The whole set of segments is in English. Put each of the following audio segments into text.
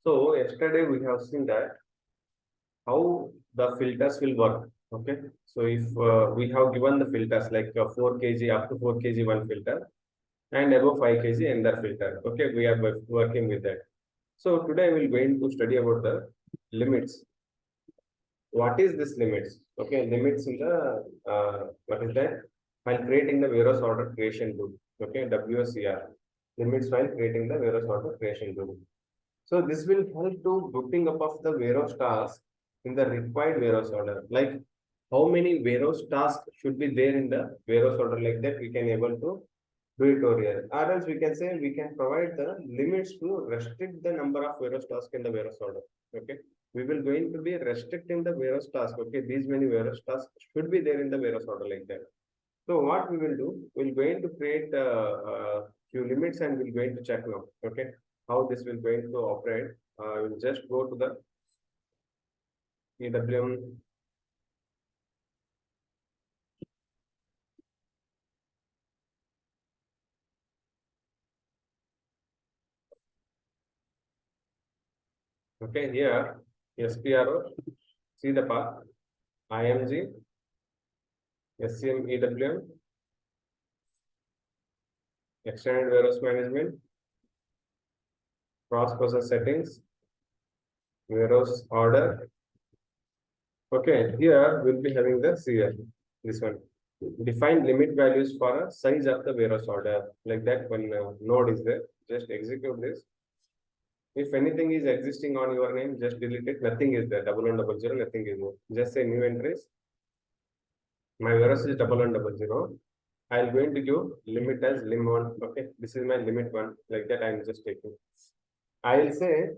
So yesterday we have seen that how the filters will work. Okay. So if we have given the filters like 4 kg up to 4 kg one filter and above 5 kg another filter. Okay. We are working with that. So today we will going to study about the limits. What is this limits? Okay. Limits in the, what is that? While creating the various order creation rule. Okay. WSCR. Limits while creating the various order creation rule. So this will help to grouping up of the warehouse tasks in the required warehouse order. Like how many warehouse tasks should be there in the warehouse order, like that we can able to do it over here. Or else we can say we can provide the limits to restrict the number of warehouse tasks in the warehouse order. Okay. We will going to be restricting the warehouse task. Okay. These many warehouse tasks should be there in the warehouse order like that. So what we will do, we're going to create few limits and we're going to check now. Okay, how this will going to operate. We'll just go to the EWM. Okay, here SPRO, see the path, IMG, SCM EWM, extended warehouse management, cross process settings, warehouse order. Okay, here we'll be having the CL, this one. Define limit values for a size of the warehouse order. Like that, when node is there, just execute this. If anything is existing on your name, just delete it. Nothing is there. 1100, nothing is there. Just say new entries. My warehouse is 1100. I'll going to give limit as lim1. Okay, this is my limit 1. Like that, I'm just taking. I'll say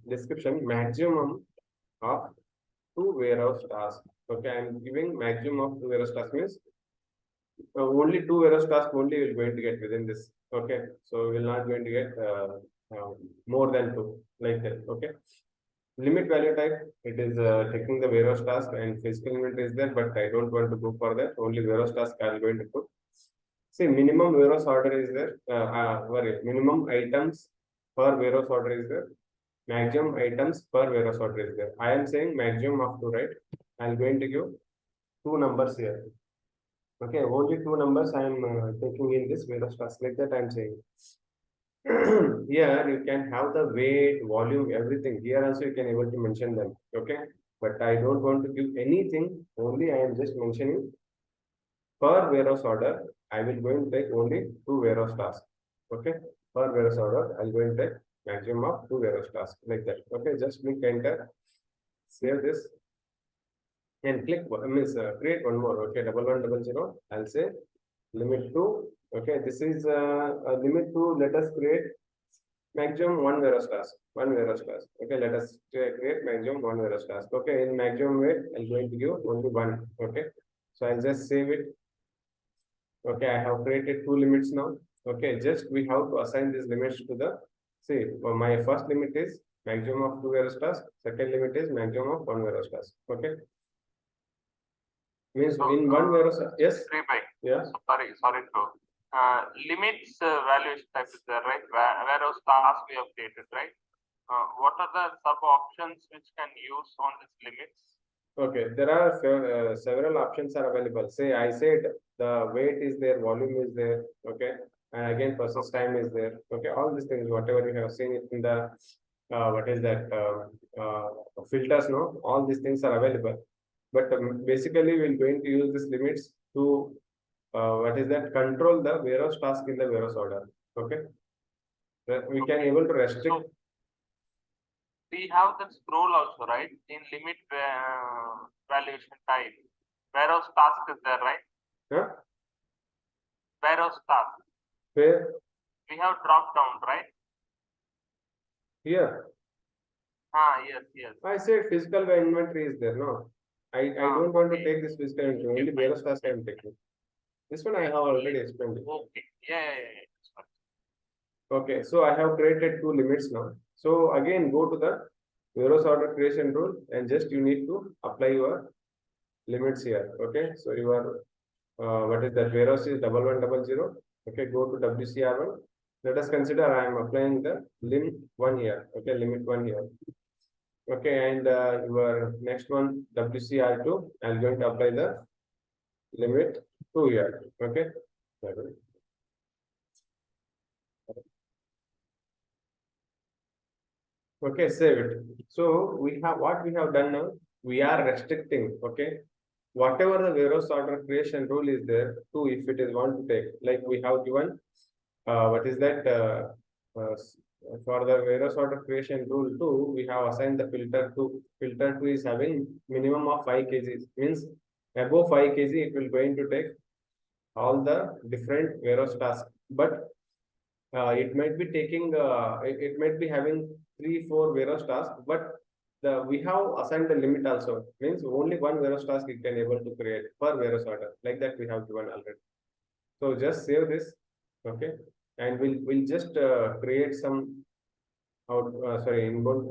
description maximum of 2 warehouse tasks. Okay, I'm giving maximum of 2 warehouse tasks means only 2 warehouse tasks only will going to get within this. Okay, so we will not going to get more than 2 like that. Okay, limit value type, it is taking the warehouse task and physical limit is there, but I don't want to go for that. Only warehouse task I'm going to put. See, minimum warehouse order is there. Minimum items per warehouse order is there. Maximum items per warehouse order is there. I am saying maximum of 2, right? I'm going to give 2 numbers here. Okay, only 2 numbers I am taking in this warehouse task. Like that, I am saying. Here you can have the weight, volume, everything. Here also you can able to mention them. Okay, but I don't want to give anything. Only I am just mentioning per warehouse order. I will going to take only 2 warehouse tasks. Okay, per warehouse order, I'm going to take maximum of 2 warehouse tasks like that. Okay, just click enter, save this, and click means create one more. Okay, 1100. I'll say limit 2. Okay, this is limit 2. Let us create maximum 1 warehouse task. 1 warehouse task. Okay, let us create maximum 1 warehouse task. Okay, in maximum weight, I'm going to give only 1. Okay, so I'll just save it. Okay, I have created 2 limits now. Okay, just we have to assign these limits to the, see, my first limit is maximum of 2 warehouse tasks. Second limit is maximum of 1 warehouse task. Okay, means so, in 1 warehouse, yes. Yeah. Sorry to. Limits valuation type is there, right? Warehouse task we have created, right? What are the sub options which can use on this limits? Okay, there are several options are available. Say I said the weight is there, volume is there. Okay, and again process time is there. Okay, all these things, whatever you have seen it in the what is that filters, no, all these things are available. But basically we're going to use these limits to what is that, control the warehouse task in the warehouse order. Okay, we can able to restrict. We have the scroll also, right? In limit valuation type, warehouse task is there, right? Yeah. Warehouse task. Where? We have drop down, right? Here. Yes. I said physical inventory is there, no? I don't want to take this physical inventory, only warehouse task I am taking. This one I have already explained it. Okay. Yeah. Okay, so I have created 2 limits now. So again, go to the warehouse order creation rule and just you need to apply your limits here. Okay, so your what is that, warehouse is 1100. Okay, go to WCR1 Let us consider I am applying the lim 1 year. Okay, limit 1 year. Okay, and your next one WCR2, I'm going to apply the limit 2 year. Okay. Okay, save it. So we have what we have done now. We are restricting. Okay, whatever the Veros order creation rule is there to if it is want to take. Like we have given what is that for the Veros order creation rule 2, we have assigned the filter 2. Filter 2 is having minimum of 5 kgs. Means above 5 kg it will going to take all the different Veros tasks. But it might be taking it might be having 3-4 Veros tasks, but we have assigned the limit also. Means only one Veros task it can able to create per Veros order. Like that we have given already. So just save this, okay, and we'll just create some outbound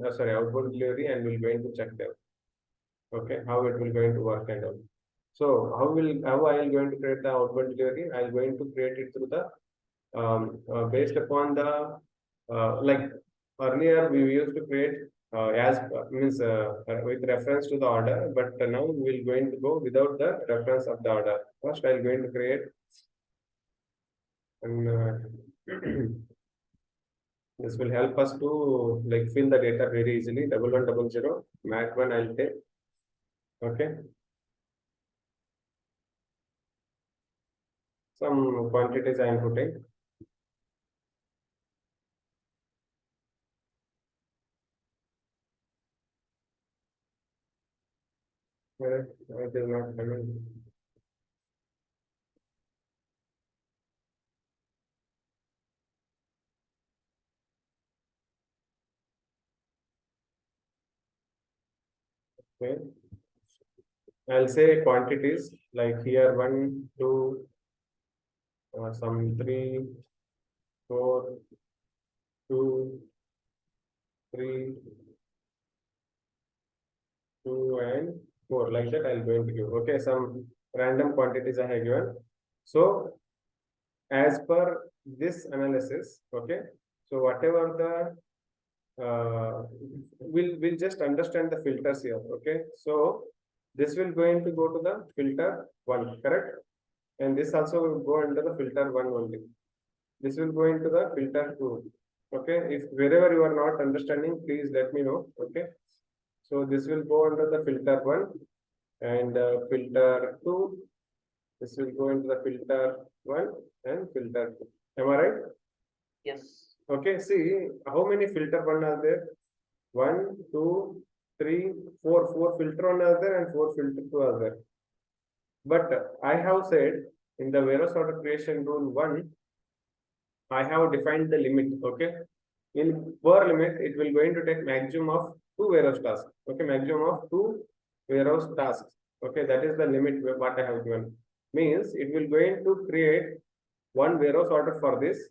delivery, and we'll going to check them. Okay, how it will going to work and all. So how I am going to create the outbound delivery? I am going to create it through the based upon the like earlier we used to create as means with reference to the order, but now we'll going to go without the reference of the order. First, I'm going to create and this will help us to like fill the data very easily. 1100 mat 1 I'll take. Okay. Some quantities I am putting. It is not coming. Okay. I'll say quantities like here 1, 2, some 3, 4, 2, 3, 2, and 4. Like that, I'll going to give. Okay, some random quantities I have given. So, as per this analysis, okay. So whatever the we'll just understand the filters here. Okay, so this will going to go to the filter 1, correct? And this also will go under the filter 1 only. This will go into the filter 2. Okay, if wherever you are not understanding, please let me know. Okay, so this will go under the filter 1 and filter 2. This will go into the filter 1 and filter 2. Am I right? Yes. Okay, see how many filter 1 are there? 1, 2, 3, 4. 4 filter 1 are there and 4 filter 2 are there. But I have said in the Veros order creation rule 1, I have defined the limit. Okay, in per limit, it will going to take maximum of 2 Veros tasks. Okay, maximum of 2 Veros tasks. Okay, that is the limit what I have given. Means it will going to create one Veros order for this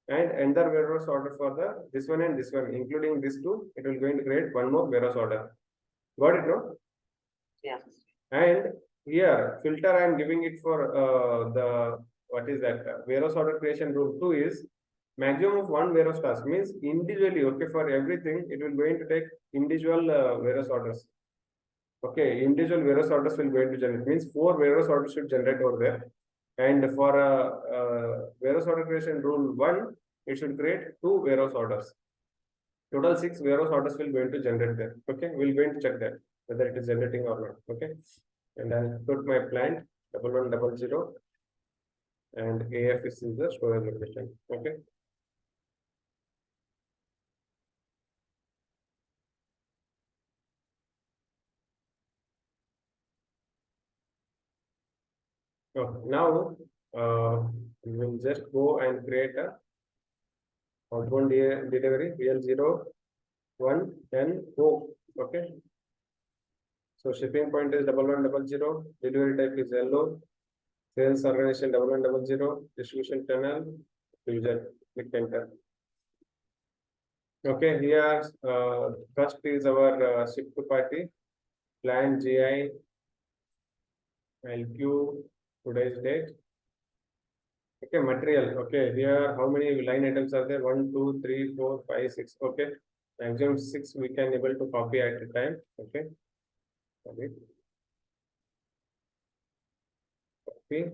and another Veros order for the this one and this one, including these two. It will going to create one more Veros order. Got it, no? Yes. And here filter I am giving it for the what is that Veros order creation rule 2 is maximum of 1 Veros task. Means individually, okay, for everything it will going to take individual Veros orders. Okay, individual Veros orders will going to generate. Means 4 Veros orders should generate over there. And for Veros order creation rule 1, it should create 2 Veros orders. Total 6 Veros orders will going to generate there. Okay, we'll going to check that whether it is generating or not. Okay, and I'll put my plant 1100 and AF is in the storage location. Okay. So now we will just go and create a outbound delivery PL0, 1, and O. Okay. So shipping point is 1100, delivery type is yellow, sales organization 1100, distribution channel, user, click enter. Okay, here first is our ship to party, plan GI, LQ, today's date. Okay, material. Okay, here how many line items are there? 1, 2, 3, 4, 5, 6. Okay, maximum 6 we can able to copy at a time. Okay, copy, copy,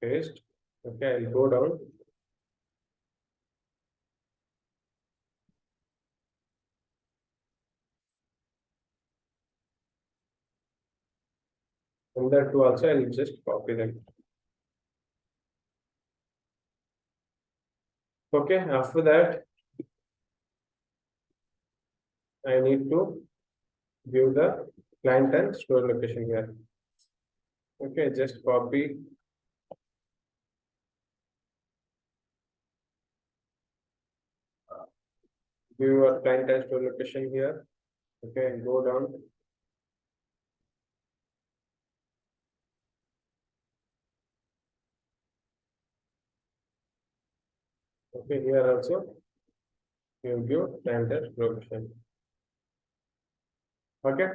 paste. Okay, I'll go down. From that to also I'll just copy them. Okay, after that I need to view the client and store location here. Okay, just copy. View your client and store location here. Okay, go down. Okay, here also you view client and store location. Okay,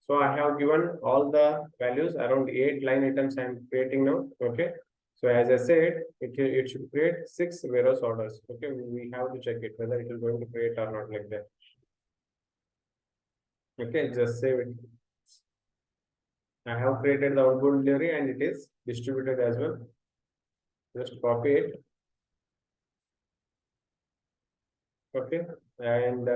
so I have given all the values around 8 line items I am creating now. Okay, so as I said, it should create 6 warehouse orders. Okay, we have to check it whether it is going to create or not, like that. Okay, just save it. I have created the outbound delivery and it is distributed as well. Just copy it. Okay, and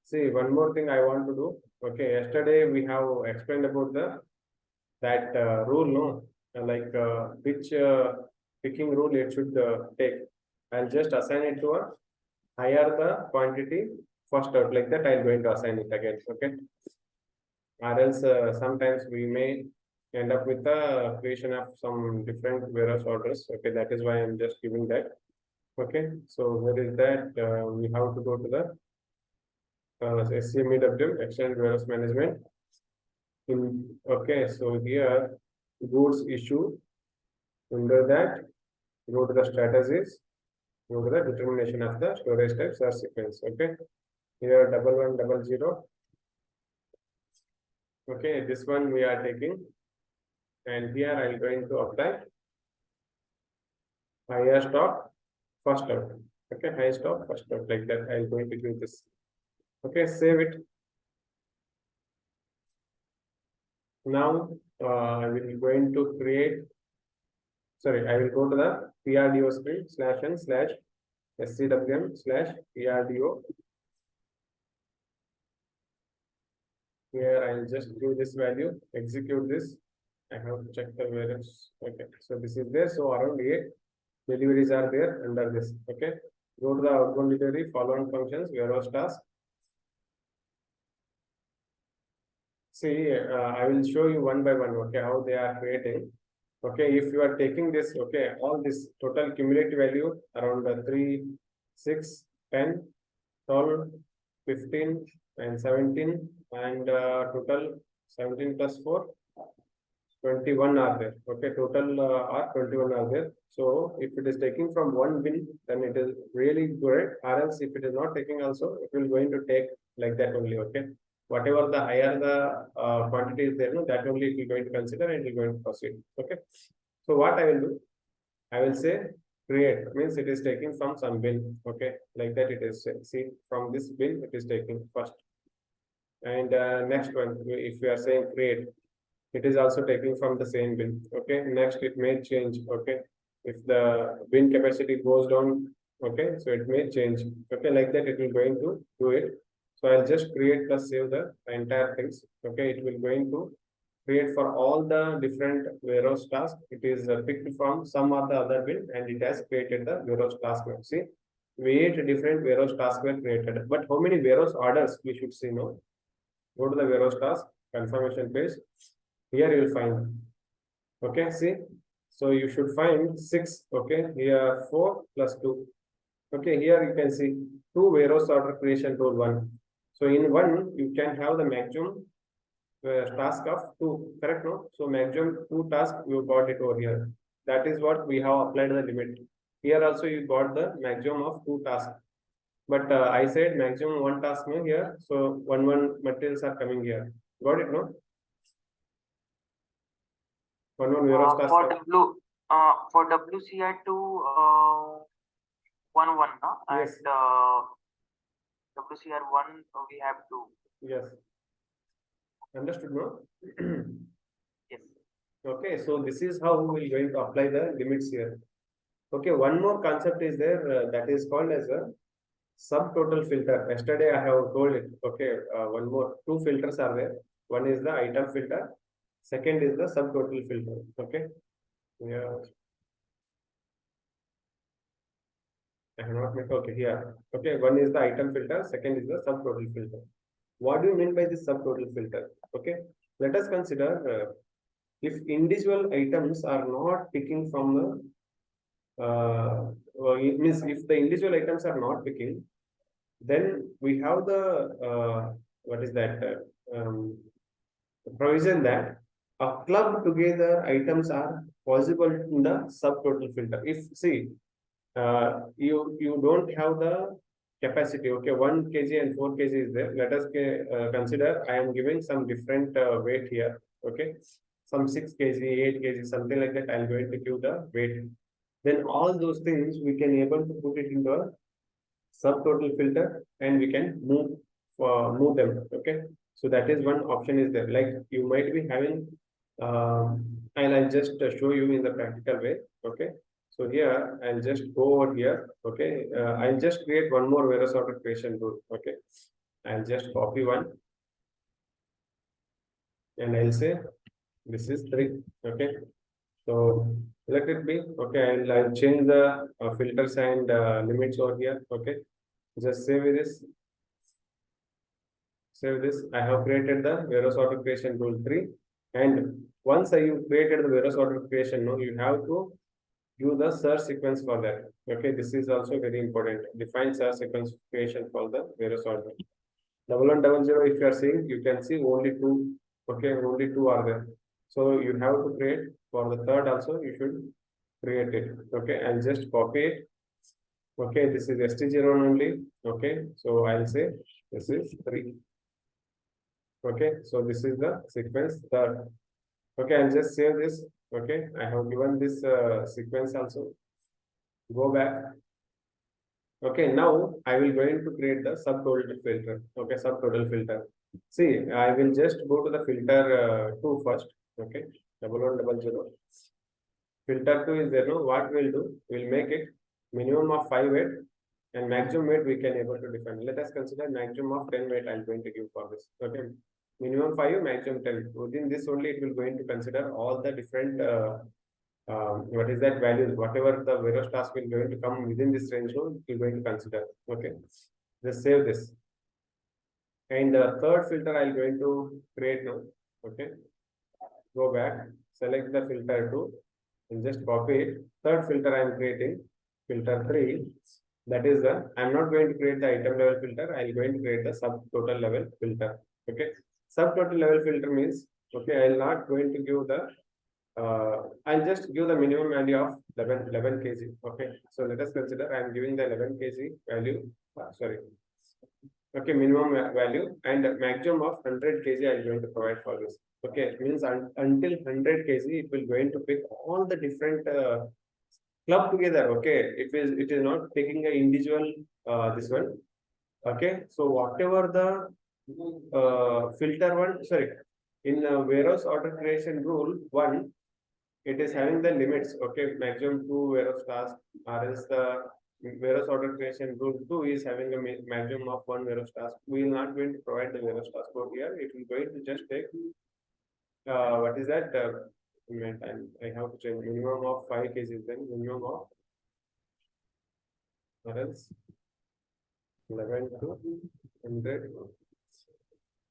see, one more thing I want to do. Okay, yesterday we have explained about that rule, no, which picking rule it should take. I'll just assign it to a higher the quantity first out, like that. I'm going to assign it again. Okay, or else sometimes we may end up with the creation of some different warehouse orders. Okay, that is why I'm just giving that. Okay, so where is that? We have to go to the SCM EWM, Extended Warehouse Management. Okay, so here goods issue. Under that, go to the strategies, go to the determination of the storage types or sequence. Okay, here 1100. Okay, this one we are taking, and here I am going to apply higher stock first out. Okay, high stock first out, like that. I am going to do this. Okay, save it. Now I will going to create. Sorry, I will go to the PRDO screen /n/SCWM/PRDO. Here I will just give this value, execute this. I have to check the variance. Okay, so this is there. So around 8 deliveries are there under this. Okay, go to the outbound delivery, following functions, warehouse task. See, I will show you one by one. Okay, how they are creating. Okay, if you are taking this, okay, all this total cumulative value around 3, 6, 10, 12, 15, and 17, and total 17 plus 4, 21 are there. Okay, total are 21 are there. So if it is taking from one bin, then it is really good. Or else if it is not taking also, it will going to take like that only. Okay, whatever the higher the quantity is there, no, that only it will going to consider and it will going to proceed. Okay, so what I will do, I will say create, means it is taking from some bin. Okay, like that it is. See, from this bin it is taking first, and next one, if we are saying create, it is also taking from the same bin. Okay, next it may change. Okay, if the bin capacity goes down, okay, so it may change. Okay, like that it will going to do it. So I'll just create the save the entire things. Okay, it will going to create for all the different warehouse tasks. It is picked from some or the other bin and it has created the warehouse task. See, 8 different warehouse tasks were created. But how many warehouse orders we should see now? Go to the warehouse task, confirmation page. Here you will find. Okay, see. So you should find 6. Okay, here 4 plus 2. Okay, here you can see 2 warehouse order creation rule 1. So in one you can have the maximum task of 2, correct? No, so maximum 2 tasks you got it over here. That is what we have applied the limit. Here also you got the maximum of 2 tasks. But I said maximum 1 task here. So one materials are coming here. Got it? No? One warehouse task. For W, For WCI2, 1 1, Yes. and WCR1 we have 2. Yes. Understood, no? Yes. Okay, so this is how we are going to apply the limits here. Okay, one more concept is there that is called as a subtotal filter. Yesterday I have told it. Okay, one more, two filters are there. One is the item filter, second is the subtotal filter. Okay, yeah, I have not made. Okay, here. Okay, one is the item filter, second is the subtotal filter. What do you mean by this subtotal filter? Okay, let us consider if individual items are not picking from it means if the individual items are not picking, then we have the what is that provision that a club together items are possible in the subtotal filter. If see you don't have the capacity, okay, 1 kg and 4 kg is there. Let us consider I am giving some different weight here, okay, some 6 kg, 8 kg, something like that. I'm going to give the weight. Then all those things we can able to put it into a subtotal filter and we can move them. Okay, so that is one option is there. Like you might be having, and I'll just show you in the practical way. Okay, so here I'll just go over here. Okay, I'll just create one more various order creation rule. Okay, I'll just copy one and I'll say this is 3. Okay, so let it be. Okay, I'll change the filters and limits over here. Okay, just save this. Save this. I have created the various order creation rule 3. And once I have created the various order creation, no, you have to give the search sequence for that. Okay, this is also very important. Define search sequence creation for the various order. 1100, if you are seeing, you can see only 2. Okay, only 2 are there. So you have to create for the third also, you should create it. Okay, and just copy it. Okay, this is ST0 only. Okay, so I'll say this is 3. Okay, so this is the sequence third. Okay, I'll just save this. Okay, I have given this sequence also. Go back. Okay, now I will going to create the subtotal filter. Okay, subtotal filter. See, I will just go to the filter 2 first. Okay, 1100. Filter 2 is there. No, what we'll do? We'll make it minimum of 5 weight and maximum weight we can able to define. Let us consider maximum of 10 weight I'm going to give for this. Okay, minimum 5, maximum 10. Within this only it will going to consider all the different what is that values, whatever the various task will going to come within this range, no, it will going to consider. Okay, just save this. And third filter I'm going to create now. Okay, go back, select the filter 2 and just copy it. Third filter I am creating, filter 3. That is the, I'm not going to create the item level filter. I'm going to create the subtotal level filter. Okay, subtotal level filter means, okay, I'll not going to give the I'll just give the minimum value of 11 kg. Okay, so let us consider I'm giving the 11 kg value. Sorry. Okay, minimum value and maximum of 100 kg I'm going to provide for this. Okay, it means until 100 kg it will going to pick all the different club together. Okay, it is not taking an individual this one. Okay, so whatever the filter one, sorry, in warehouse order creation rule 1, it is having the limits. Okay, maximum 2 warehouse tasks, or else the warehouse order creation rule 2 is having a maximum of 1 warehouse task. We will not going to provide the warehouse task over here. It will going to just take what is that? I have to change minimum of 5 kg, then minimum of, or else 11 to 100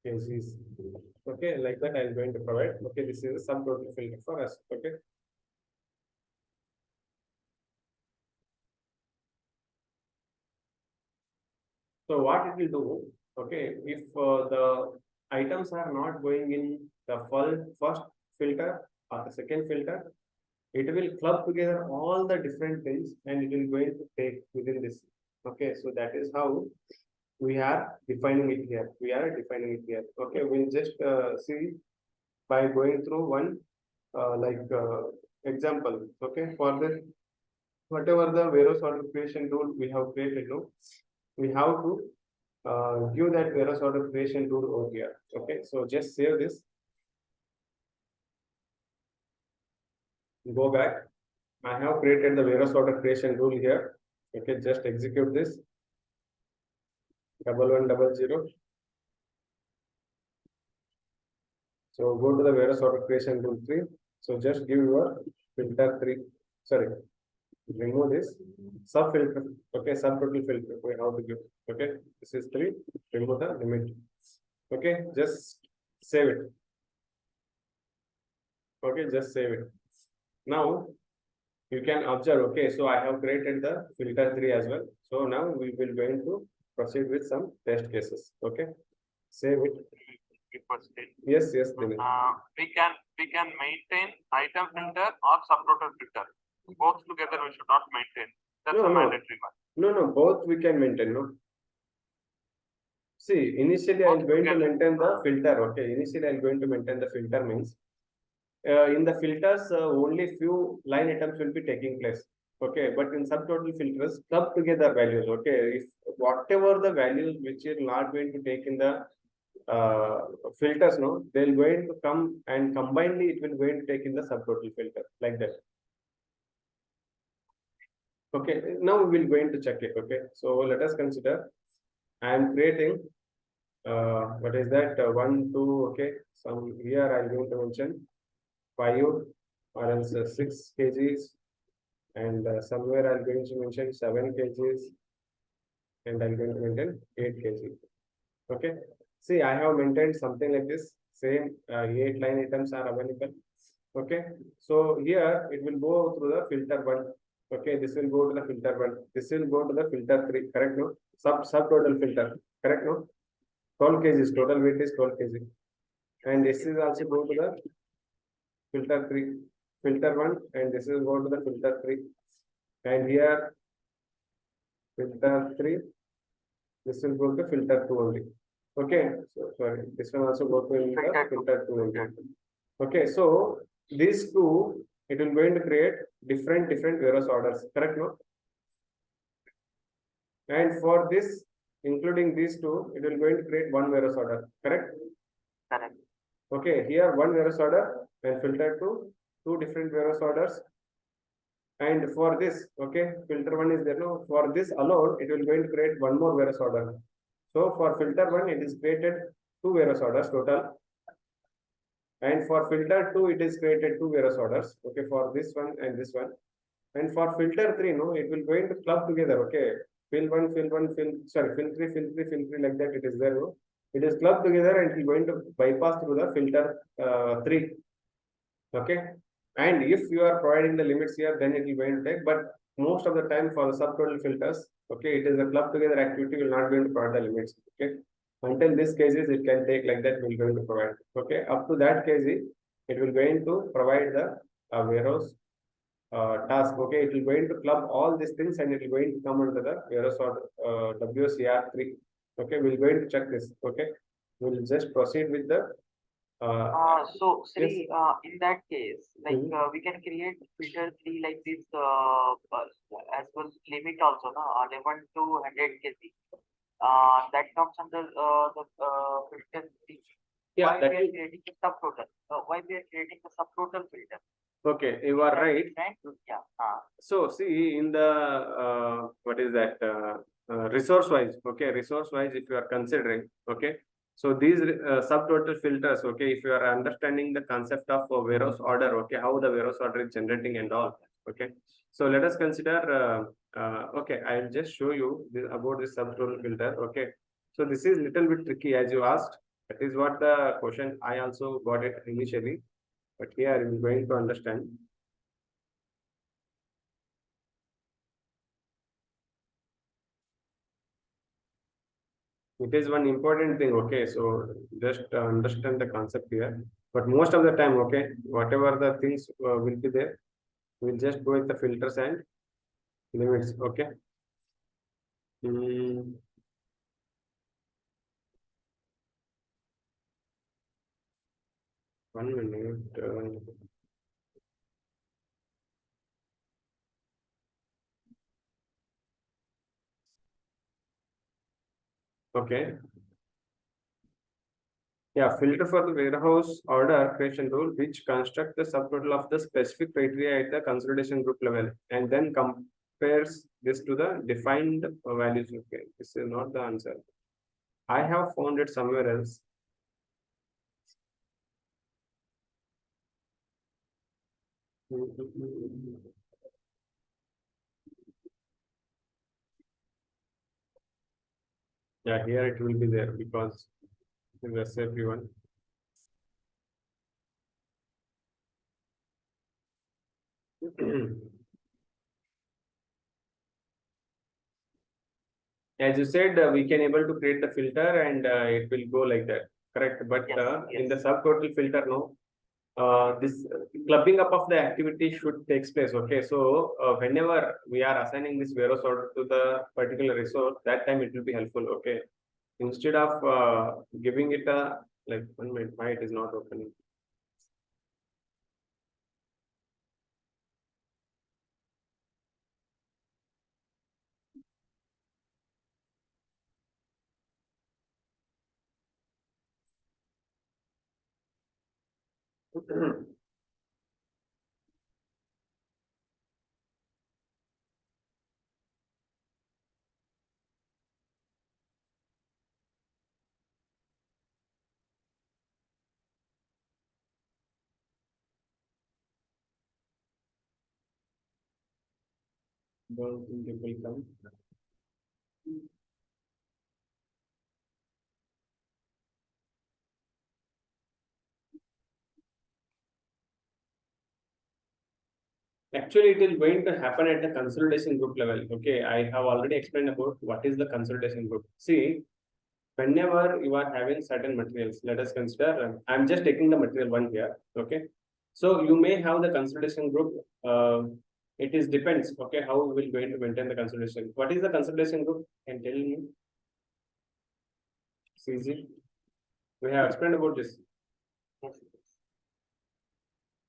kgs. Okay, like that I'm going to provide. Okay, this is a subtotal filter for us. Okay. So what it will do, okay, if the items are not going in the first filter or the second filter, it will club together all the different things and it will going to take within this. Okay, so that is how we are defining it here. We are defining it here. Okay, we'll just see by going through one example. Okay, for this, whatever the various order creation rule we have created, no, we have to give that various order creation rule over here. Okay, so just save this, go back. I have created the various order creation rule here. Okay, just execute this. 1110. So go to the various order creation rule 3. So just give your filter 3. Sorry, remove this sub filter. Okay, subtotal filter. We have to give. Okay, this is 3. Remove the limit. Okay, just save it. Okay, just save it. Now you can observe. Okay, so I have created the filter 3 as well. So now we will going to proceed with some test cases. Okay, save it. Yes, yes, Dinesh. We can maintain item filter or subtotal filter. Both together we should not maintain. That's a mandatory one. No, both we can maintain. No. See, initially I am going to maintain the filter. Okay, initially I am going to maintain the filter means in the filters only few line items will be taking place. Okay, but in subtotal filters, club together values. Okay, if whatever the values which are not going to take in the filters, no, they'll going to come and combinedly it will going to take in the subtotal filter like that. Okay, now we will going to check it. Okay, so let us consider I am creating what is that 1, 2. Okay, some here I am going to mention 5 or else 6 kgs, and somewhere I'm going to mention 7 kgs, and I'm going to maintain 8 kg. Okay, see, I have maintained something like this. Same 8 line items are available. Okay, so here it will go through the filter 1. Okay, this will go to the filter 1. This will go to the filter 3. Correct? No, subtotal filter. Correct? No, 12 kgs. Total weight is 12 kg, and this is also go to the filter 3, filter 1, and this is go to the filter 3, and here filter 3, this will go to filter 2 only. Okay, so sorry, this one also go to the filter 2 only. Okay, so these two, it will going to create different various orders. Correct? No, and for this, including these two, it will going to create one various order. Correct? Correct. Okay, here one various order and filter 2, two different various orders. And for this, okay, filter 1 is there. No, for this alone, it will going to create one more various order. So for filter 1, it is created 2 various orders total. And for filter 2, it is created 2 various orders. Okay, for this one and this one. And for filter 3, no, it will going to club together. Okay, fill 1, fill 1, fill, sorry, fill 3, fill 3, fill 3, like that it is there. No, it is clubbed together and it is going to bypass through the filter 3. Okay, and if you are providing the limits here, then it will going to take, but most of the time for the subtotal filters, okay, it is a club together activity, will not going to provide the limits. Okay, until this cases it can take like that, will going to provide. Okay, up to that case it will going to provide the warehouse task. Okay, it will going to club all these things and it will going to come under the warehouse or WCR3. Okay, we'll going to check this. Okay, we'll just proceed with the so Sri, yes. In that case, like we can create filter 3 like this as well limit also, no, 11 to 100 kg. That comes under the filter 3. Yeah, why we are creating the subtotal? Why we are creating the subtotal filter? Okay, you are right. Yeah. So see in the what is that resource wise? Okay, resource wise, if you are considering, okay, so these subtotal filters, okay, if you are understanding the concept of warehouse order, okay, how the warehouse order is generating and all, okay. So let us consider. Okay, I'll just show you about this subtotal filter. Okay, so this is little bit tricky as you asked. That is what the question I also got it initially, but here I'm going to understand. It is one important thing. Okay, so just understand the concept here. But most of the time, okay, whatever the things will be there, we'll just go with the filters and limits. Okay. Mm. One minute. Okay. Yeah, filter for the warehouse order creation rule, which construct the subtotal of the specific criteria at the consolidation group level and then compares this to the defined values. Okay, this is not the answer. I have found it somewhere else. Yeah, here it will be there because in the SAP one. As you said, we can able to create the filter and it will go like that, correct? But Yes, in the yes. subtotal filter, no, this clubbing up of the activity should takes place. Okay, so whenever we are assigning this warehouse order to the particular resource, that time it will be helpful. Okay, instead of giving it a like 1 minute, why it is not opening? Don't think it will come. Actually, it is going to happen at the consolidation group level. Okay, I have already explained about what is the consolidation group. See, whenever you are having certain materials, let us consider, I'm just taking the material one here. Okay, so you may have the consolidation group. It is depends. Okay, how we will going to maintain the consolidation. What is the consolidation group? Can tell me? CG. We have explained about this.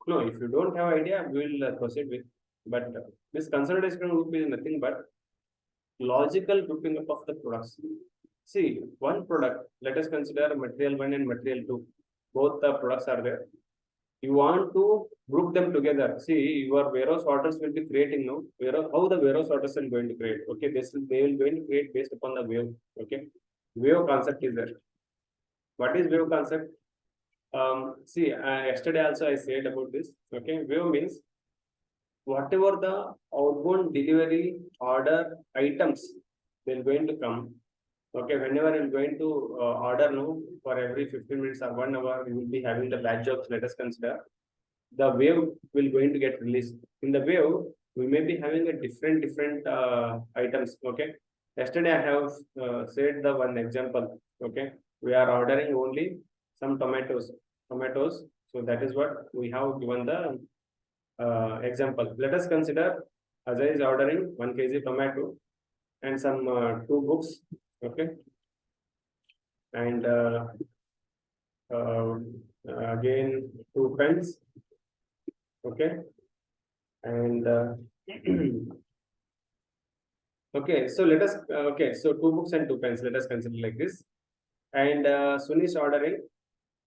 No, if you don't have idea, we will proceed with. But this consolidation group is nothing but logical grouping up of the products. See, one product, let us consider material 1 and material 2. Both the products are there. You want to group them together. See, your warehouse orders will be creating now. How the warehouse orders are going to create? Okay, they will going to create based upon the wave. Okay, wave concept is there. What is wave concept? See, yesterday also I said about this. Okay, wave means whatever the outbound delivery order items they're going to come. Okay, whenever you're going to order no for every 15 minutes or 1 hour, you will be having the batch jobs. Let us consider the wave will going to get released. In the wave, we may be having a different items. Okay, yesterday I have said the one example. Okay, we are ordering only some tomatoes. So that is what we have given the example. Let us consider Ajay is ordering 1 kg tomato and some 2 books. Okay, and uh, again 2 pens. Okay, and okay, so let us okay, so 2 books and 2 pens. Let us consider like this. And Suni is ordering.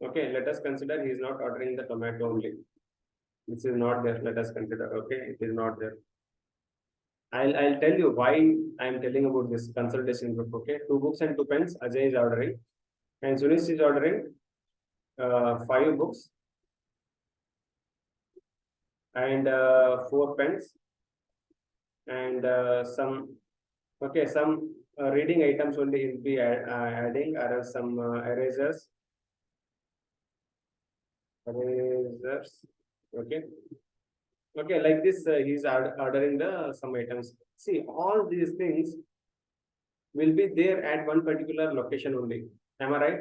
Okay, let us consider he is not ordering the tomato only. This is not there. Let us consider. Okay, it is not there. I'll tell you why I'm telling about this consultation group. Okay, 2 books and 2 pens. Ajay is ordering, and Sunis is ordering 5 books and 4 pens and some some reading items only he'll be adding or some erasers. Okay, okay, like this he's ordering the some items. See, all these things will be there at one particular location only. Am I right?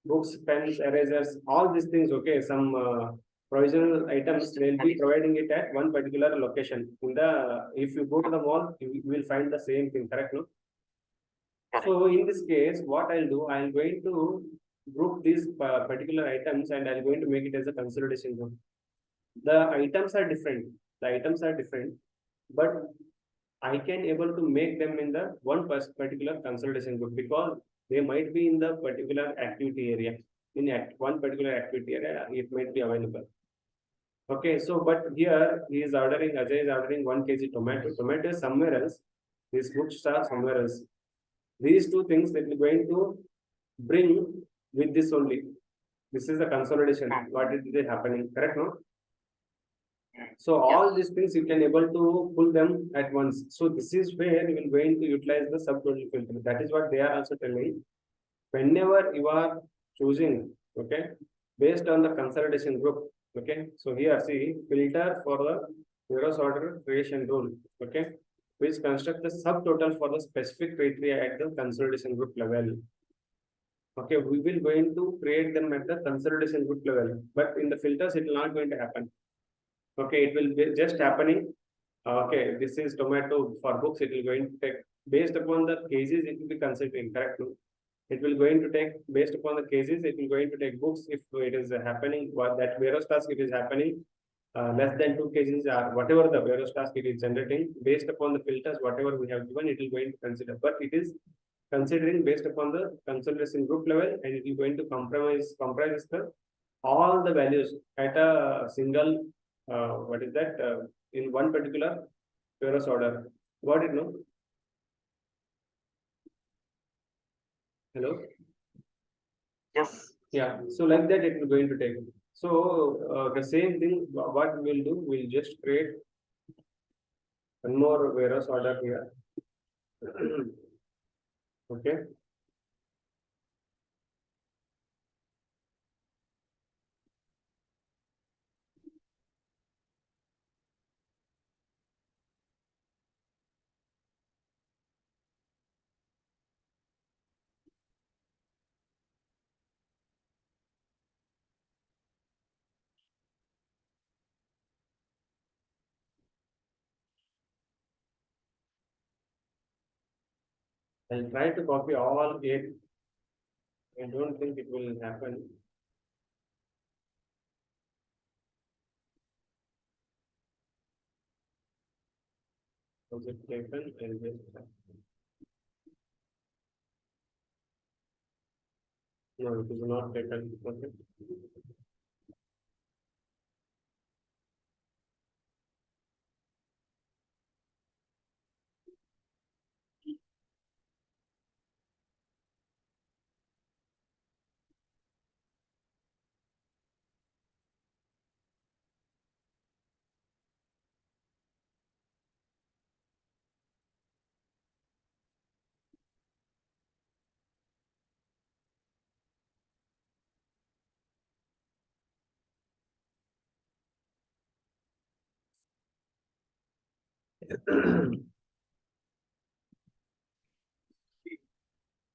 Books, pens, erasers, all these things. Okay, some provisional items they'll be providing it at one particular location. In the if you go to the mall, you will find the same thing. Correct? No. So in this case, what I'll do, I'm going to group these particular items and I'm going to make it as a consolidation group. The items are different. The items are different, but I can able to make them in the one particular consolidation group because they might be in the particular activity area. In one particular activity area, it might be available. Okay, so but here he is ordering, Ajay is ordering 1 kg tomato. Tomato is somewhere else. These books are somewhere else. These two things that we're going to bring with this only. This is the consolidation. What is happening? Correct, no? So all these things you can able to pull them at once. So this is where you will going to utilize the subtotal filter. That is what they are also telling. Whenever you are choosing, okay, based on the consolidation group, okay. So here see filter for the Veros order creation rule, okay, which construct the subtotal for the specific criteria at the consolidation group level. Okay, we will going to create them at the consolidation group level, but in the filters it will not going to happen. Okay, it will be just happening. Okay, this is tomato for books. It will going to take based upon the cases. It will be considering correct. It will going to take based upon the cases. It will going to take books if it is happening. What that Veros task it is happening less than 2 kgs or whatever the Veros task it is generating based upon the filters whatever we have given. It will going to consider, but it is considering based upon the consolidation group level, and it is going to comprises the all the values at a single what is that in one particular Veros order. Got it, no? Hello? Yes. Yeah. So like that it will going to take. So the same thing, what we will do, we'll just create one more Veros order here. Okay. I'll try to copy all 8. I don't think it will happen. Was it taken? I'll just no, it is not taken. Okay.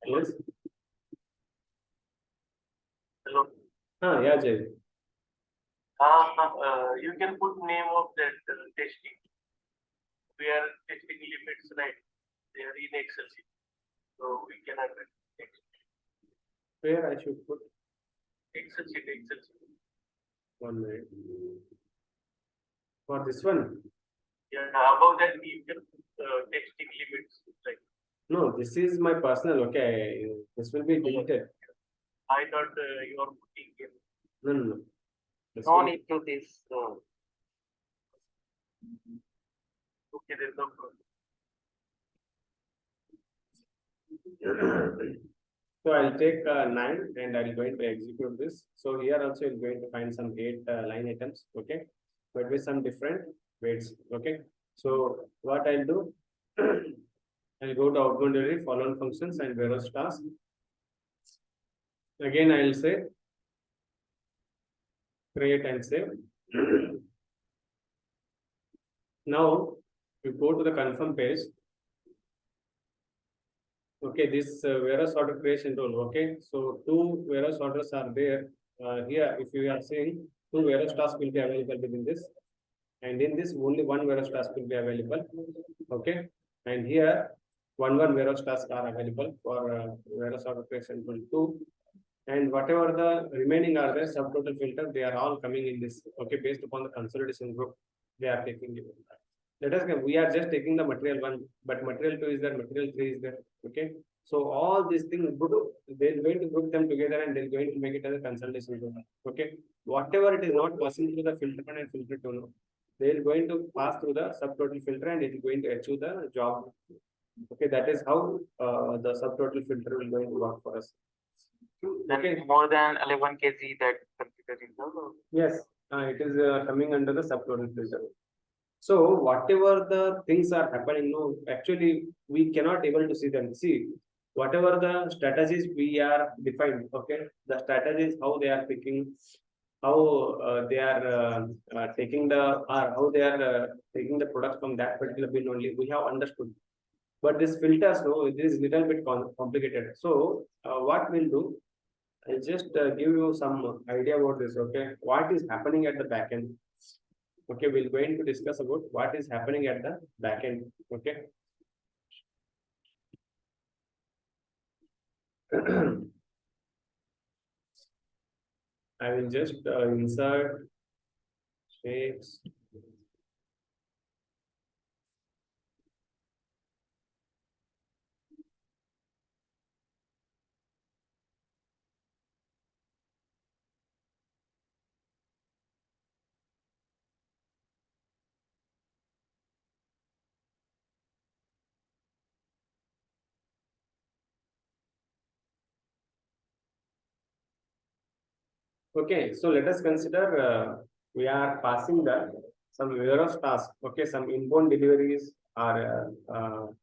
Yes. Hello. Yeah, Jay. You can put name of that testing. We are testing limits, right? They are in Excel sheet, so we can have it. Where I should put Excel sheet. 1 minute. For this one? Yeah, above that you can testing limits, like. No, this is my personal. Okay, this will be deleted. I thought you are putting here. No, no, no. No need to this. Okay, there's no problem. So I'll take 9 and I'll going to execute this. So here also you're going to find some 8 line items. Okay, but with some different weights. Okay, so what I'll do, I'll go to outbound delivery, following functions and Veros task. Again, I'll say create and save. Now you go to the confirm page. Okay, this Veros order creation rule. Okay, so 2 Veros orders are there. Here, if you are seeing 2 Veros tasks will be available within this, and in this only 1 Veros task will be available. Okay, and here one Veros tasks are available for Veros order creation rule 2, and whatever the remaining are there subtotal filter, they are all coming in this. Okay, based upon the consolidation group, they are taking it. let us go. We are just taking the material 1, but material 2 is there, material 3 is there. Okay. So all these things, they're going to group them together and they're going to make it as a consolidation group. Okay. Whatever it is not passing through the filter 1 and filter 2, no, they're going to pass through the subtotal filter and it is going to achieve the job. Okay. That is how the subtotal filter will going to work for us. Okay. More than 11 kg that considering the. Yes. It is coming under the subtotal filter. So whatever the things are happening, no, actually we cannot able to see them. See, whatever the strategies we are defined, okay, the strategies how they are picking, how they are taking the, or how they are taking the product from that particular bin only, we have understood. But this filters, no, it is little bit complicated. So what we'll do, I'll just give you some idea about this. Okay, what is happening at the back end. Okay, we're going to discuss about what is happening at the back end. Okay. I will just insert shapes. Okay, so let us consider we are passing the some various tasks. Okay, some inbound deliveries are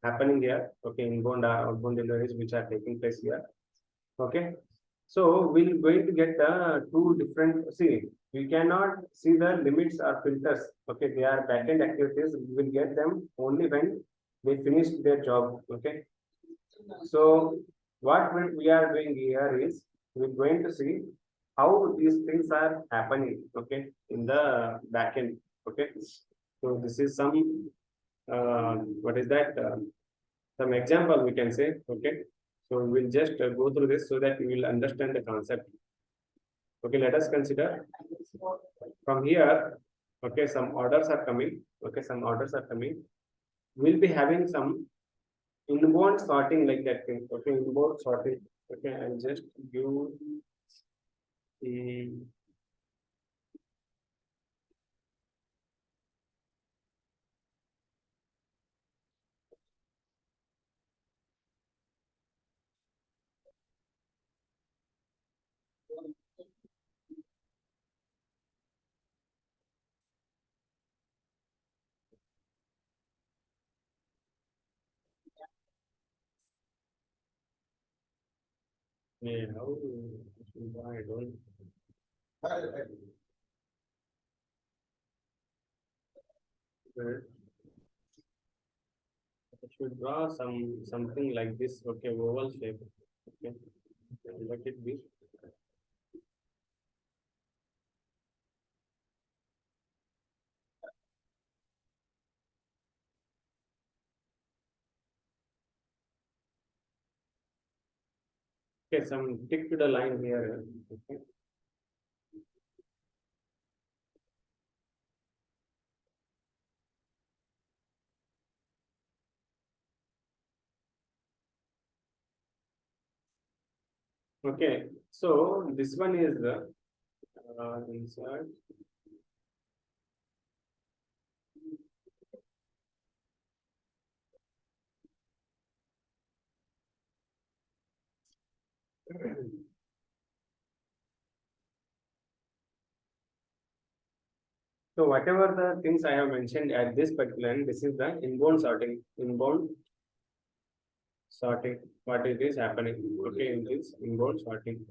happening here. Okay, inbound or outbound deliveries which are taking place here. Okay, so we're going to get the two different. See, we cannot see the limits or filters. Okay, they are backend activities. We will get them only when they finish their job. Okay, so what we are doing here is we're going to see how these things are happening. Okay, in the backend. Okay, so this is some what is that? Some example we can say. Okay, so we'll just go through this so that you will understand the concept. Okay, let us consider from here. Okay, some orders are coming. Okay, some orders are coming. We'll be having some inbound sorting like that thing. Okay, inbound sorting. Okay, I'll just give the yeah, how I don't. I should draw something like this. Okay, oval shape. Okay, let it be. Okay, some stick to the line here. Okay. Okay, so this one is insert. So whatever the things I have mentioned at this particular end, this is the inbound sorting. Inbound sorting. What it is happening? Okay, in this inbound sorting.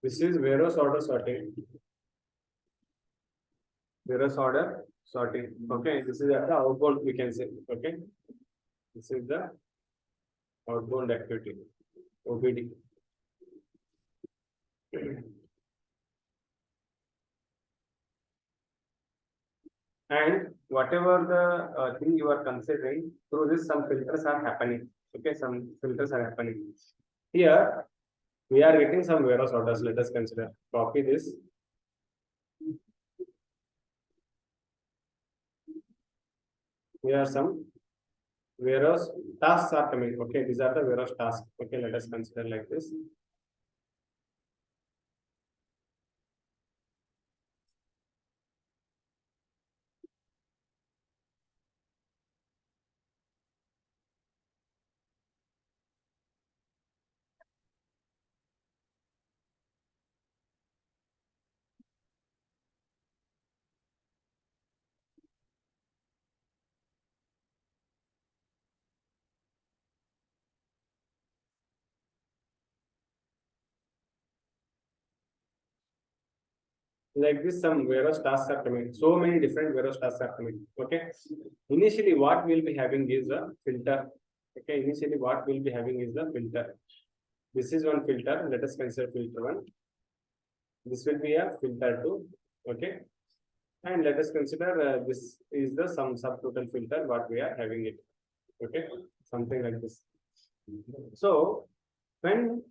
This is warehouse order sorting. Warehouse order sorting. Okay, this is at the outbound we can say. Okay, this is the outbound activity. OBD. and whatever the thing you are considering, through this some filters are happening. Okay, some filters are happening. Here we are getting some Veros orders. Let us consider. Copy this. Here are some Veros tasks are coming. Okay, these are the Veros tasks. Okay, let us consider like this. Like this, some Veros tasks are coming. So many different Veros tasks are coming. Okay. Initially, what we'll be having is a filter. Okay. Initially, what we'll be having is the filter. This is one filter. Let us consider filter one. This will be a filter two. Okay. And let us consider this is the some subtotal filter what we are having it. Okay. Something like this. So when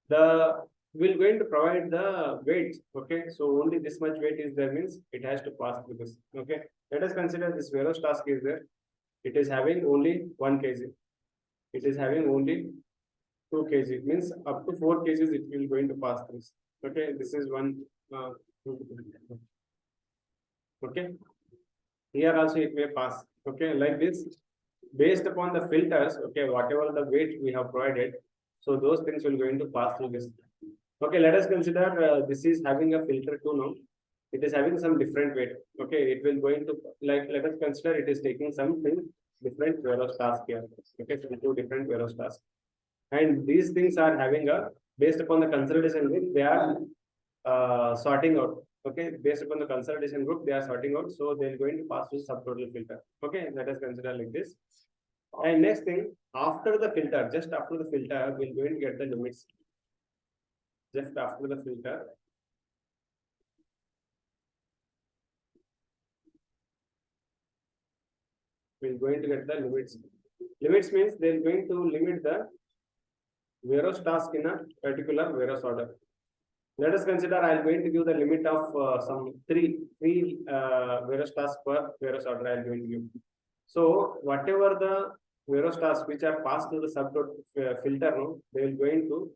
the we're going to provide the weight. Okay, so only this much weight is there means it has to pass through this. Okay, let us consider this Veros task is there. It is having only 1 kg. It is having only 2 kg. Means up to 4 kgs it will going to pass through. Okay, this is one. Okay, here also it may pass. Okay, like this, based upon the filters. Okay, whatever the weight we have provided, so those things will going to pass through this. Okay, let us consider this is having a filter 2 now. It is having some different weight. Okay, it will going to like let us consider it is taking something different Veros task here. Okay, so 2 different Veros tasks, and these things are having a based upon the consolidation group they are sorting out. Okay, based upon the consolidation group they are sorting out, so they are going to pass through subtotal filter. Okay, let us consider like this. And next thing, after the filter, just after the filter, we're going to get the limits. Just after the filter, we're going to get the limits. Limits means they're going to limit the Veros task in a particular Veros order. Let us consider I'm going to give the limit of some three Veros tasks per Veros order I'm going to give. So whatever the Veros tasks which are passed through the subtotal filter, no, they will going to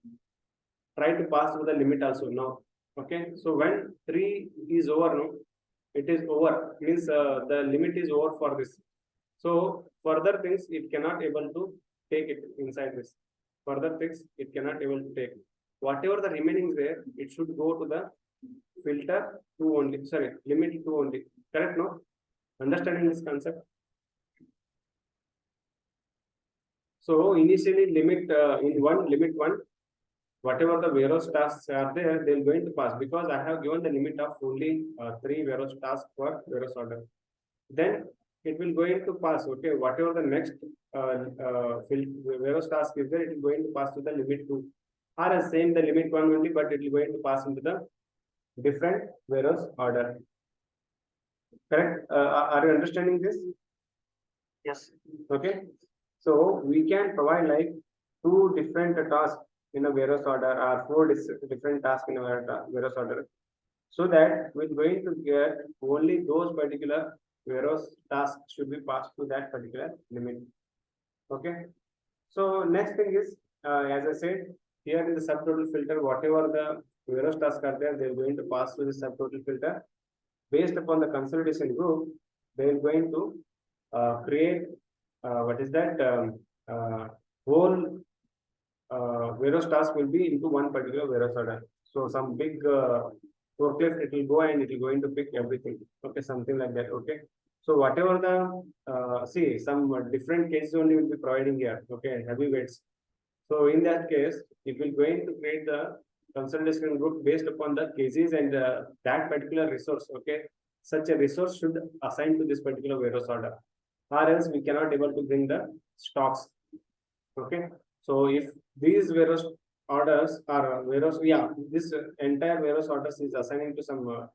try to pass through the limit also now. Okay, so when 3 is over, no, it is over means the limit is over for this. So further things it cannot able to take it inside this. Further things it cannot able to take. Whatever the remaining is there, it should go to the filter 2 only. Sorry, limit 2 only. Correct? No? Understanding this concept? So initially limit in limit 1, whatever the Veros tasks are there, they're going to pass because I have given the limit of only 3 Veros tasks per Veros order. Then it will going to pass. Okay, whatever the next Veros task is there, it is going to pass to the limit 2. Or as same the limit 1 only, but it is going to pass into the different Veros order. Correct? Are you understanding this? Yes. Okay. So we can provide like 2 different tasks in a Veros order or 4 different tasks in a Veros order, so that we're going to get only those particular Veros tasks should be passed to that particular limit. Okay. So next thing is, as I said, here in the subtotal filter, whatever the Veros tasks are there, they're going to pass through the subtotal filter. Based upon the consolidation group, they're going to create what is that whole Veros task will be into one particular Veros order. So some big forklift it will go and it will going to pick everything. Okay, something like that. Okay. So whatever the see some different cases only will be providing here. Okay, heavy weights. So in that case, it will going to create the consolidation group based upon the cases and that particular resource. Okay, such a resource should assign to this particular Veros order, or else we cannot able to bring the stocks. Okay, so if these Veros orders are Veros, yeah, this entire Veros orders is assigning to some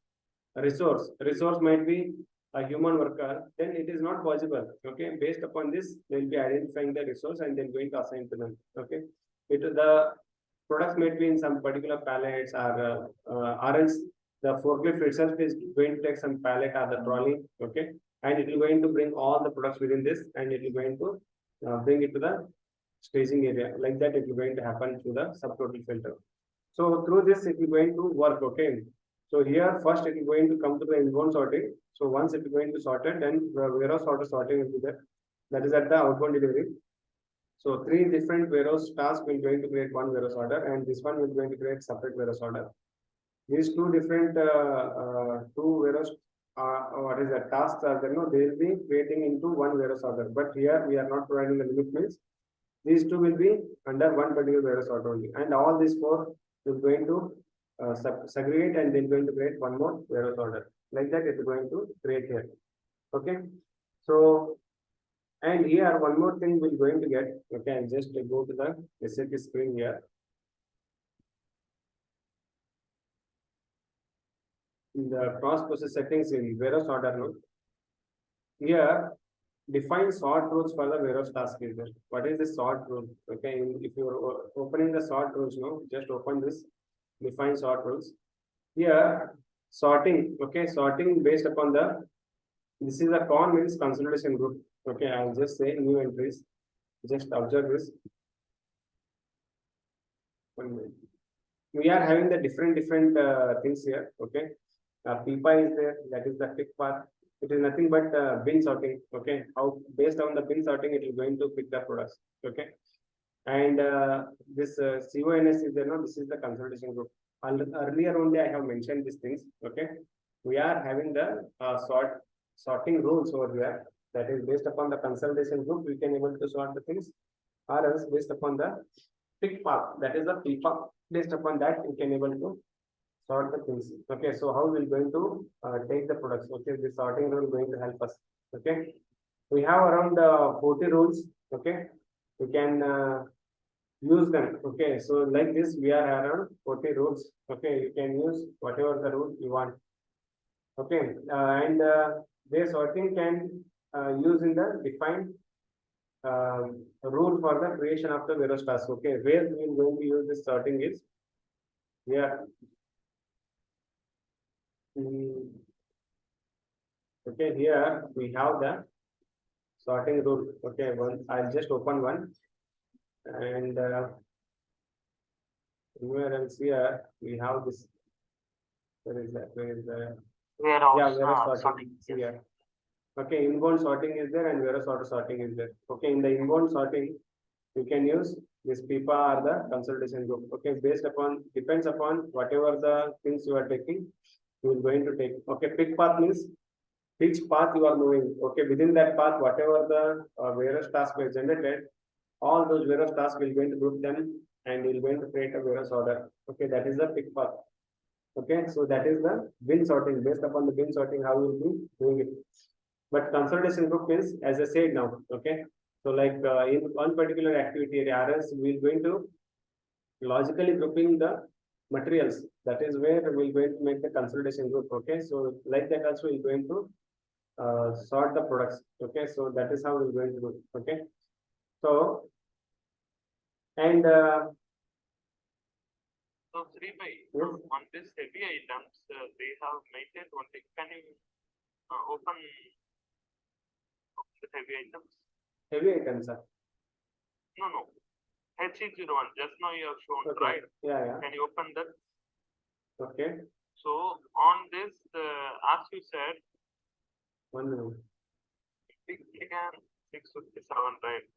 resource. Resource might be a human worker, then it is not possible. Okay, based upon this, they'll be identifying the resource and then going to assign to them. Okay, the products may be in some particular pallets or else the forklift itself is going to take some pallet or the trolley. Okay, and it will going to bring all the products within this and it will going to bring it to the staging area. Like that, it will going to happen through the subtotal filter. So through this, it will going to work. Okay. So here first it is going to come to the inbound sorting. So once it is going to sort it, then the warehouse order sorting will be there. That is at the outbound delivery. So three different warehouse tasks will going to create one warehouse order, and this one will going to create separate warehouse order. These two different two warehouse what is that tasks are there? No, they will be creating into one warehouse order. But here we are not providing the limit means these two will be under one particular warehouse order only, and all these four will going to segregate and then going to create one more warehouse order. Like that, it is going to create here. Okay. So, and here one more thing we're going to get. Okay, I'll just go to the SAP screen here. In the cross process settings in warehouse order node, here define sort rules for the warehouse task is there. What is the sort rule? Okay, if you're opening the sort rules now, just open this define sort rules. Here sorting, okay, sorting based upon the this is a con means consolidation group. Okay, I'll just say new entries. Just observe this. 1 minute. We are having the different things here. Okay, PUC is there. That is the pick path. It is nothing but bin sorting. Okay, how based on the bin sorting, it is going to pick the products. Okay, and this CONS is there. No, this is the consolidation group. Earlier only I have mentioned these things. Okay, we are having the sorting rules over here. That is based upon the consolidation group, we can able to sort the things, or else based upon the pick path. That is the PUC. Based upon that, we can able to sort the things. Okay, so how we going to take the products? Okay, the sorting rule going to help us. Okay, we have around 40 rules. Okay, we can use them. Okay, so like this, we are around 40 rules. Okay, you can use whatever the rule you want. Okay, and their sorting can use in the defined rule for the creation of the warehouse task. Okay, where we are going to use this sorting is here. Okay, here we have the sorting rule. Okay, I'll just open one, and where else here we have this. Where is that? Where is the warehouse sorting here. Okay, inbound sorting is there and warehouse order sorting is there. Okay, in the inbound sorting, you can use this PIPA or the consolidation group. Okay, depends upon whatever the things you are taking, you are going to take. Okay, pick path means which path you are moving. Okay, within that path, whatever the warehouse task was generated, all those warehouse tasks will going to group them and will going to create a warehouse order. Okay, that is the pick path. Okay, so that is the bin sorting. Based upon the bin sorting, how you will be doing it. But consolidation group means, as I said now, okay. So like in one particular activity area, RS, we're going to logically grouping the materials. That is where we're going to make the consolidation group. Okay, so like that also we're going to sort the products. Okay, so that is how we're going to do. Okay, so and so Sri bhai, on this heavy items, they have maintained one thing. Can you open the heavy items? Heavy items, sir. No. HC01, just now you have shown, okay. right? Yeah. Can you open that? Okay. So on this, as you said, 1 minute. 657, right?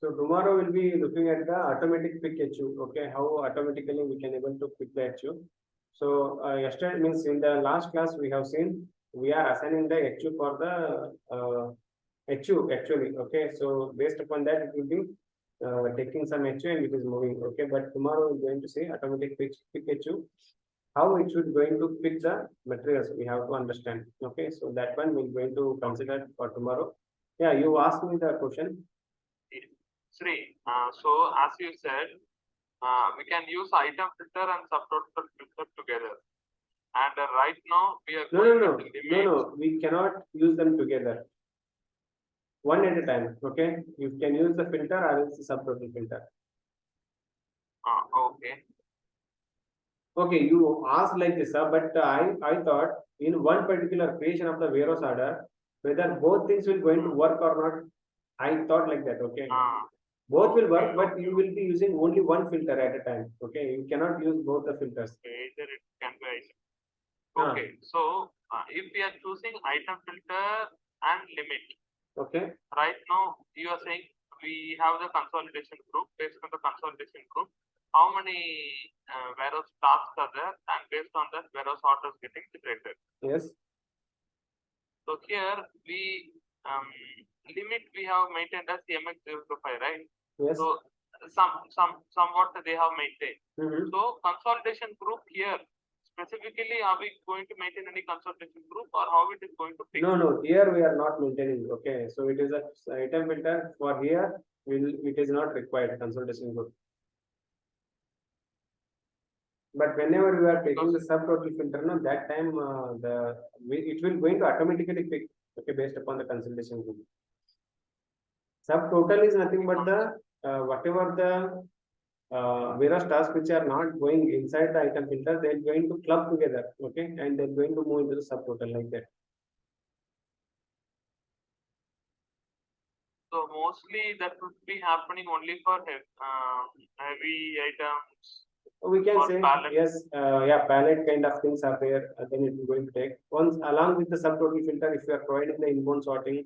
So tomorrow we'll be looking at the automatic pick HU. Okay, how automatically we can able to pick the HU. So yesterday means in the last class we have seen we are assigning the HU for the HU actually. Okay, so based upon that it will be taking some HU and it is moving. Okay, but tomorrow we're going to see automatic pick HU. How it should going to pick the materials, we have to understand. Okay, so that one we're going to consider for tomorrow. Yeah, you asked me the question. Sri, so as you said, we can use item filter and subtotal filter together. And right now we are No, we cannot use them together. One at a time. Okay, you can use the filter or else the subtotal filter. Okay. Okay, you asked like this, but I thought in one particular creation of the warehouse order, whether both things will going to work or not. I thought like that. Okay. Both will work, but you will be using only one filter at a time. Okay, you cannot use both the filters. Either it can be item. Okay, so if we are choosing item filter and limit, okay, right now you are saying we have the consolidation group. Based on the consolidation group, how many warehouse tasks are there, and based on that warehouse orders getting generated. Yes. So here we limit we have maintained as MX025, right? Yes. So somewhat they have maintained. So consolidation group here specifically, are we going to maintain any consolidation group, or how it is going to pick? No, here we are not maintaining. Okay, so it is a item filter for here. It is not required consolidation group. But whenever we are taking the subtotal filter, no, that time it will going to automatically pick, okay, based upon the consolidation group. Subtotal is nothing but the whatever the warehouse tasks which are not going inside the item filter, they are going to club together, okay, and they're going to move into the subtotal like that. So mostly that would be happening only for heavy items. We can say pallet. Yes, yeah, pallet kind of things are there. Then it is going to take once along with the subtotal filter. If you are providing the inbound sorting,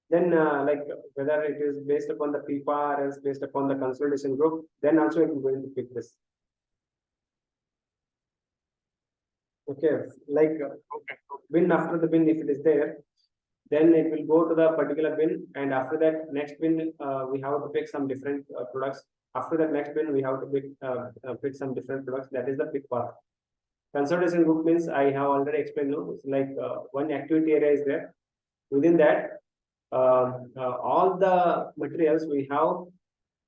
then like whether it is based upon the PIPA or else based upon the consolidation group, then also it is going to pick this. Okay, like bin after the bin, if it is there, then it will go to the particular bin, and after that next bin we have to pick some different products. After that next bin we have to pick some different products. That is the pick path. Consolidation group means I have already explained. No, it's like one activity area is there. Within that, all the materials we have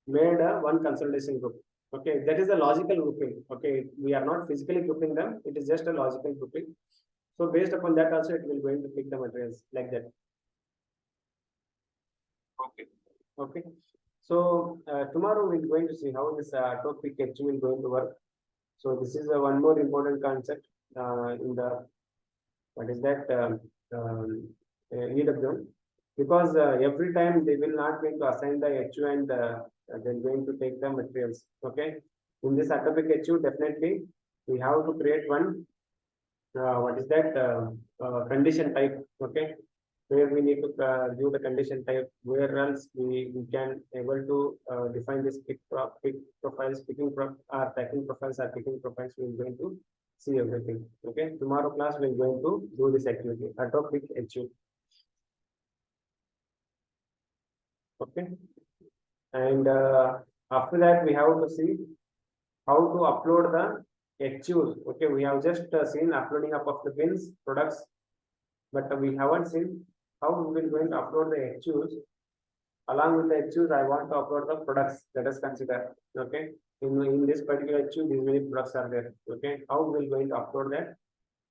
made one consolidation group. Okay, that is a logical grouping. Okay, we are not physically grouping them. It is just a logical grouping. So based upon that also it will going to pick the materials like that. Okay. Okay. So tomorrow we're going to see how this topic actually going to work. So this is one more important concept in the what is that EWM, because every time they will not going to assign the HU and they're going to take the materials. Okay. In this atomic HU, definitely we have to create one what is that condition type. Okay, where we need to do the condition type, where else we can able to define this pick profiles, picking packing profiles or picking profiles. We're going to see everything. Okay, tomorrow class we're going to do this activity, atomic HU. Okay, and after that we have to see how to upload the HUs. Okay, we have just seen uploading up of the bins products, but we haven't seen how we will going to upload the HUs. Along with the HUs, I want to upload the products. Let us consider. Okay, in this particular HU, these many products are there. Okay, how we will going to upload that?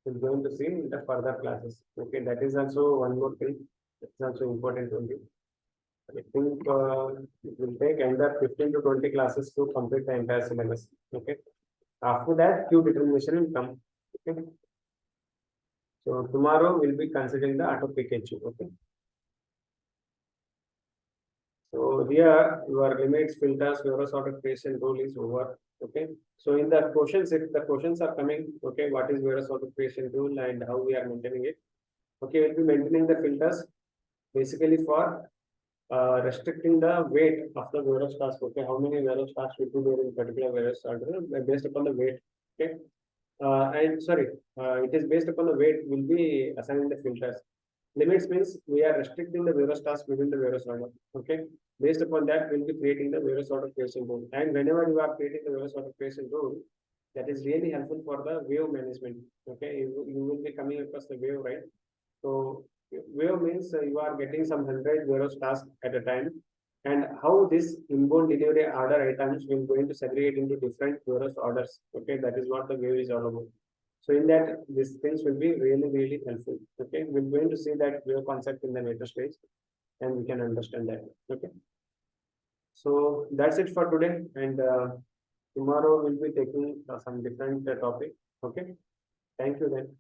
We're going to see in the further classes. Okay, that is also one more thing. It's also important only. I think it will take under 15 to 20 classes to complete the entire syllabus. Okay. After that, Q determination will come. Okay. So tomorrow we'll be considering the auto PKQ. Okay. So here your limits, filters, your sort of creation rule is over. Okay. So in the questions, if the questions are coming, okay, what is various sort of creation rule and how we are maintaining it? Okay, we'll be maintaining the filters basically for restricting the weight of the warehouse task. Okay, how many warehouse tasks will be there in particular warehouse order based upon the weight. Okay, and sorry, it is based upon the weight will be assigning the filters. Limits means we are restricting the various tasks within the various order. Okay. Based upon that, we'll be creating the various order creation rule. And whenever you are creating the various order creation rule, that is really helpful for the wave management. Okay. You will be coming across the wave, right? So wave means you are getting some 100 various tasks at a time. And how this inbound delivery order items will going to segregate into different various orders. Okay. That is what the wave is all about. So in that, these things will be really, really helpful. Okay, we're going to see that wave concept in the later stage, and we can understand that. Okay, so that's it for today, and tomorrow we'll be taking some different topic. Okay, thank you then.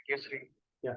Yes, Sri. Yeah.